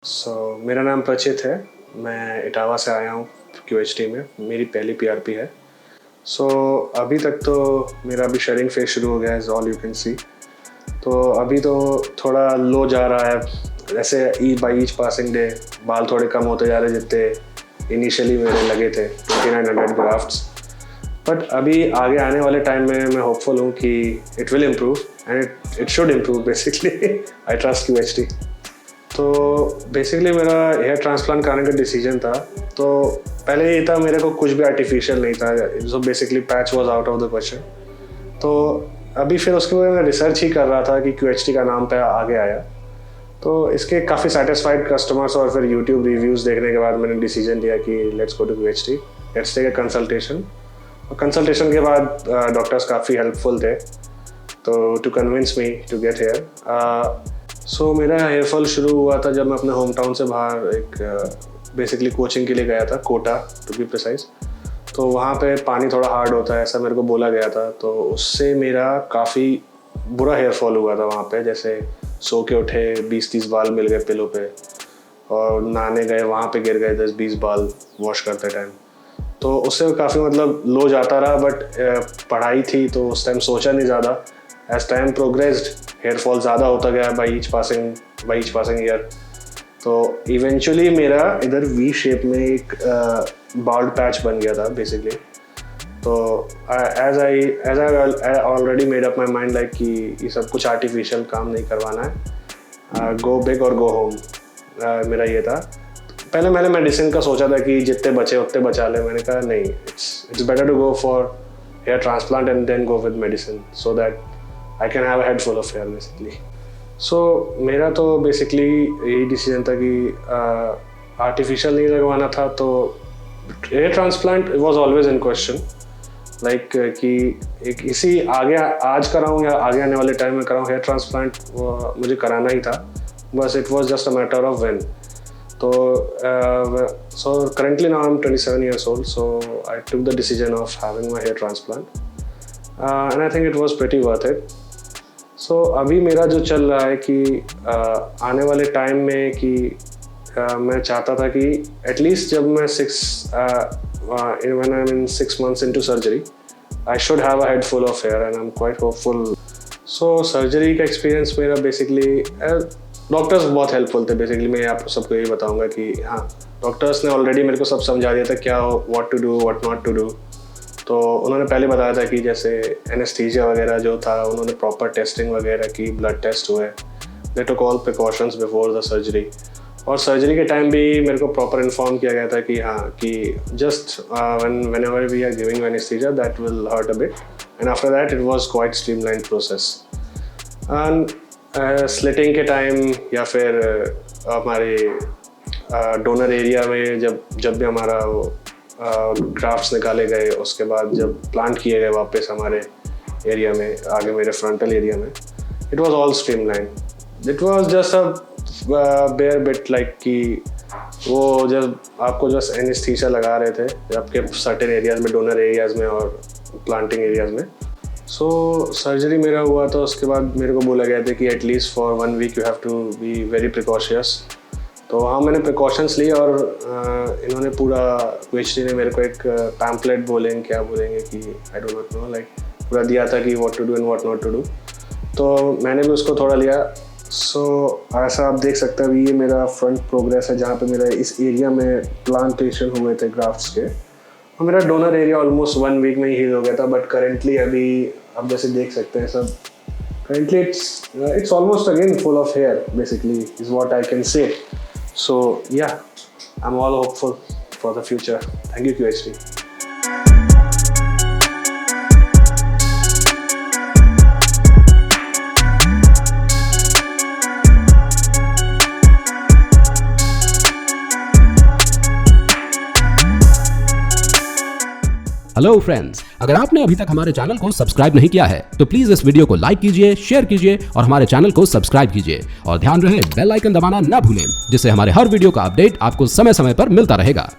मेरा नाम प्रचित है। मैं इटावा से आया हूँ QHT में। मेरी पहली PRP है। अभी तक तो मेरा अभी शेडिंग फेज शुरू हो गया है, ऑल यू कैन सी। तो अभी तो थोड़ा लो जा रहा है। ऐसे बाई ईच पासिंग डे बाल थोड़े कम होते जा रहे जितने इनिशियली मेरे लगे थे 2900 ग्राफ्ट्स। बट अभी आगे आने वाले टाइम में मैं होपफुल हूँ कि it will improve and it should improve basically. I trust QHT। तो बेसिकली मेरा हेयर ट्रांसप्लांट कराने का डिसीजन था। तो पहले ये था, मेरे को कुछ भी आर्टिफिशियल नहीं था। So basically patch was out of the question. तो अभी फिर उसके बाद मैं रिसर्च ही कर रहा था कि QHT का नाम पे आगे आया। तो इसके काफ़ी सेटिस्फाइड कस्टमर्स और फिर यूट्यूब रिव्यूज़ देखने के बाद मैंने डिसीजन लिया कि let's go to QHT, let's take a consultation. और कंसल्टेशन के बाद डॉक्टर्स काफ़ी हेल्पफुल थे तो to convince me to get hair. मेरा हेयर फॉल शुरू हुआ था जब मैं अपने होम टाउन से बाहर एक बेसिकली कोचिंग के लिए गया था, कोटा टू बी प्रिसाइज। तो वहाँ पे पानी थोड़ा हार्ड होता है, ऐसा मेरे को बोला गया था। तो उससे मेरा काफ़ी बुरा हेयर फॉल हुआ था वहाँ पे। जैसे सो के उठे 20-30 बाल मिल गए पिलो पे, और नहाने गए वहाँ पे गिर गए 10-20 बाल वॉश करते टाइम। तो उससे काफ़ी लो जाता रहा। बट पढ़ाई थी तो उस टाइम सोचा नहीं ज़्यादा। As time progressed hair fall ज़्यादा होता गया बाई ईच पासिंग ईयर। तो इवेंचुअली मेरा इधर V शेप में एक बाल्ड पैच बन गया था बेसिकली। तो as I already made up my mind like कि ये सब कुछ आर्टिफिशियल काम नहीं करवाना है, गो बिग और गो होम। मेरा ये था। पहले मैंने मेडिसिन का सोचा था कि जितने बचे उतने बचा ले। मैंने कहा नहीं, it's better to go for hair transplant and then go with medicine so that I can have a head full of hair basically. मेरा तो बेसिकली यही डिसीजन था कि आर्टिफिशियल नहीं लगवाना था। तो hair transplant was always in question, like कि एक इसी आगे आज कराऊँ या आगे आने वाले टाइम में कराऊँ हेयर ट्रांसप्लांट, मुझे कराना ही था। बस it was just a matter of when. So currently now I'm 27 years old, so I took the decision of having my hair transplant, and I think it was pretty worth it. अभी मेरा जो चल रहा है कि आने वाले time में कि मैं चाहता था कि एटलीस्ट जब मैं when I'm in 6 months into surgery, I should have a head full of hair and I'm quite hopeful. Surgery का एक्सपीरियंस मेरा बेसिकली डॉक्टर्स बहुत हेल्पफुल थे। बेसिकली मैं आपको सबको यही बताऊंगा कि हाँ, डॉक्टर्स ने ऑलरेडी मेरे को सब समझा दिया था क्या what to do what not to do. तो उन्होंने पहले बताया था कि जैसे एनेस्थीसिया वगैरह जो था, उन्होंने प्रॉपर टेस्टिंग वगैरह की, ब्लड टेस्ट हुए। They took all precautions before the surgery. और सर्जरी के टाइम भी मेरे को प्रॉपर इन्फॉर्म किया गया था कि हाँ, कि just whenever we are giving anesthesia that will hurt a bit, and after that it was quite streamlined process. And slitting के टाइम या फिर हमारे डोनर एरिया में जब भी हमारा ग्राफ्ट्स निकाले गए, उसके बाद जब प्लांट किए गए वापस हमारे एरिया में, आगे मेरे फ्रंटल एरिया में, it was all streamline. It was just a bare bit like कि वो जब आपको जस्ट एनेस्थीसिया लगा रहे थे आपके सर्टेन एरियाज में, डोनर एरियाज में और प्लांटिंग एरियाज में। सर्जरी मेरा हुआ तो उसके बाद मेरे को बोला गया था कि at least for 1 week you have to be very precautious. तो हाँ, मैंने प्रिकॉशंस ली और इन्होंने पूरा QHT ने मेरे को एक पैम्पलेट क्या बोलेंगे कि आई डोंट नो, लाइक पूरा दिया था कि what to do and what not to do. तो मैंने भी उसको थोड़ा लिया। ऐसा आप देख सकते हैं, ये मेरा फ्रंट प्रोग्रेस है जहाँ पे मेरा इस एरिया में प्लांटेशन हुए थे ग्राफ्ट्स के। और मेरा डोनर एरिया ऑलमोस्ट 1 वीक में ही हील हो गया था। बट करेंटली अभी आप जैसे देख सकते हैं सब, currently it's almost again full of hair basically is what I can say. या I am all hopeful for the future. Thank you QHT। Hello friends, अगर आपने अभी तक हमारे चैनल को सब्सक्राइब नहीं किया है तो प्लीज इस वीडियो को लाइक कीजिए, शेयर कीजिए और हमारे चैनल को सब्सक्राइब कीजिए। और ध्यान रहे बेल आइकन दबाना ना भूलें, जिससे हमारे हर वीडियो का अपडेट आपको समय समय पर मिलता रहेगा।